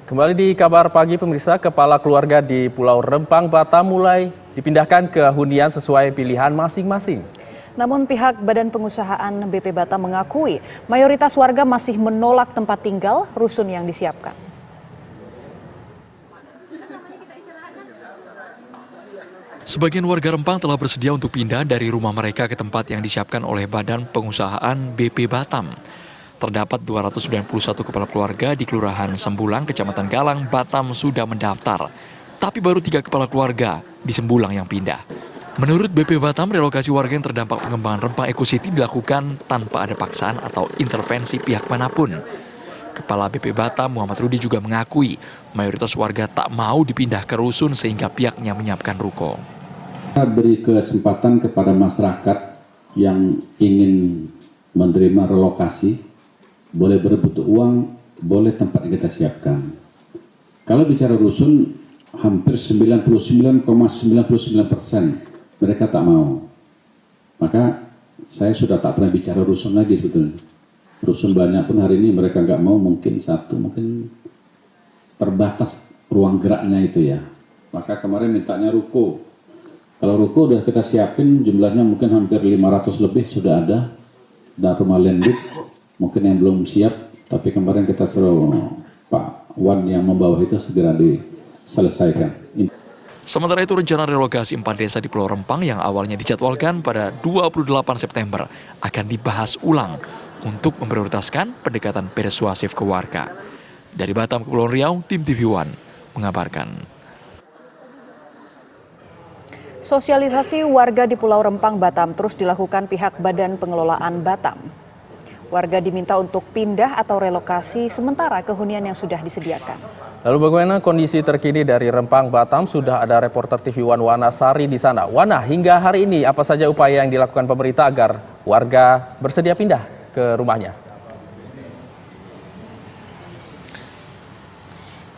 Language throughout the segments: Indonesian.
Kembali di kabar pagi pemirsa, kepala keluarga di Pulau Rempang, Batam mulai dipindahkan ke hunian sesuai pilihan masing-masing. Namun pihak Badan Pengusahaan BP Batam mengakui mayoritas warga masih menolak tempat tinggal rusun yang disiapkan. Sebagian warga Rempang telah bersedia untuk pindah dari rumah mereka ke tempat yang disiapkan oleh Badan Pengusahaan BP Batam. Terdapat 291 kepala keluarga di Kelurahan Sembulang, Kecamatan Galang, Batam sudah mendaftar. Tapi baru 3 kepala keluarga di Sembulang yang pindah. Menurut BP Batam, relokasi warga yang terdampak pengembangan Rempang Eco City dilakukan tanpa ada paksaan atau intervensi pihak manapun. Kepala BP Batam, Muhammad Rudi, juga mengakui mayoritas warga tak mau dipindah ke rusun sehingga pihaknya menyiapkan ruko. Kita beri kesempatan kepada masyarakat yang ingin menerima relokasi, boleh berebut uang, boleh tempat yang kita siapkan. Kalau bicara rusun, hampir 99,99% mereka tak mau. Maka saya sudah tak pernah bicara rusun lagi sebetulnya. Rusun banyak pun hari ini mereka nggak mau, mungkin terbatas ruang geraknya itu ya. Maka kemarin mintanya ruko. Kalau ruko udah kita siapin, jumlahnya mungkin hampir 500 lebih sudah ada. Dan rumah landed mungkin yang belum siap, tapi kemarin kita suruh Pak Wan yang membawa itu segera diselesaikan. Sementara itu rencana relokasi 4 desa di Pulau Rempang yang awalnya dijadwalkan pada 28 September akan dibahas ulang untuk memprioritaskan pendekatan persuasif ke warga. Dari Batam ke Pulau Riau, tim TV One mengabarkan. Sosialisasi warga di Pulau Rempang, Batam terus dilakukan pihak Badan Pengelolaan Batam. Warga diminta untuk pindah atau relokasi sementara ke hunian yang sudah disediakan. Lalu bagaimana kondisi terkini dari Rempang, Batam? Sudah ada reporter TV One Wana Sari di sana. Wana, hingga hari ini apa saja upaya yang dilakukan pemerintah agar warga bersedia pindah ke rumahnya?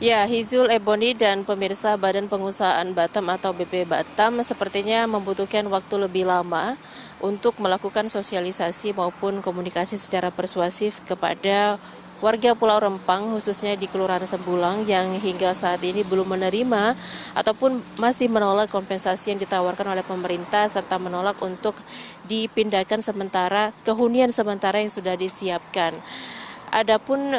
Ya, Hizul Ebony dan pemirsa Badan Pengusahaan Batam atau BP Batam sepertinya membutuhkan waktu lebih lama untuk melakukan sosialisasi maupun komunikasi secara persuasif kepada warga Pulau Rempang, khususnya di Kelurahan Sembulang yang hingga saat ini belum menerima ataupun masih menolak kompensasi yang ditawarkan oleh pemerintah serta menolak untuk dipindahkan sementara ke hunian sementara yang sudah disiapkan. Adapun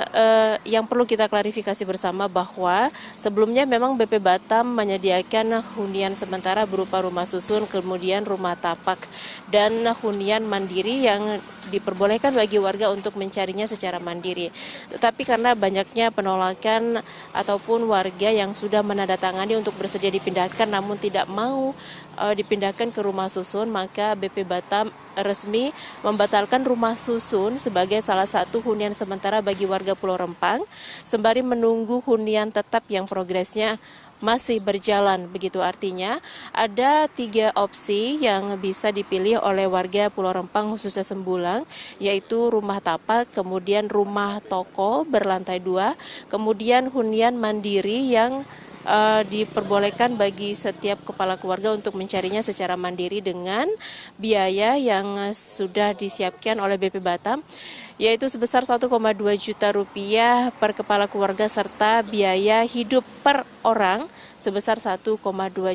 yang perlu kita klarifikasi bersama bahwa sebelumnya memang BP Batam menyediakan hunian sementara berupa rumah susun, kemudian rumah tapak, dan hunian mandiri yang diperbolehkan bagi warga untuk mencarinya secara mandiri. Tetapi karena banyaknya penolakan ataupun warga yang sudah menandatangani untuk bersedia dipindahkan namun tidak mau dipindahkan ke rumah susun, maka BP Batam resmi membatalkan rumah susun sebagai salah satu hunian sementara bagi warga Pulau Rempang, sembari menunggu hunian tetap yang progresnya masih berjalan. Begitu artinya ada 3 opsi yang bisa dipilih oleh warga Pulau Rempang khususnya Sembulang, yaitu rumah tapak, kemudian rumah toko berlantai 2, kemudian hunian mandiri yang diperbolehkan bagi setiap kepala keluarga untuk mencarinya secara mandiri dengan biaya yang sudah disiapkan oleh BP Batam, yaitu sebesar 1,2 juta rupiah per kepala keluarga serta biaya hidup per orang sebesar 1,2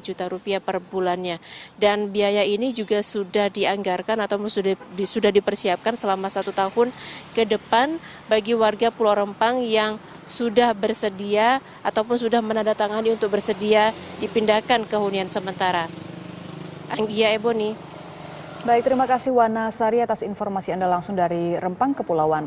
juta rupiah per bulannya. Dan biaya ini juga sudah dianggarkan atau sudah dipersiapkan selama 1 tahun ke depan bagi warga Pulau Rempang yang sudah bersedia ataupun sudah menandatangani untuk bersedia dipindahkan ke hunian sementara. Anggia Ebony. Baik, terima kasih Wana Sari atas informasi Anda langsung dari Rempang, Kepulauan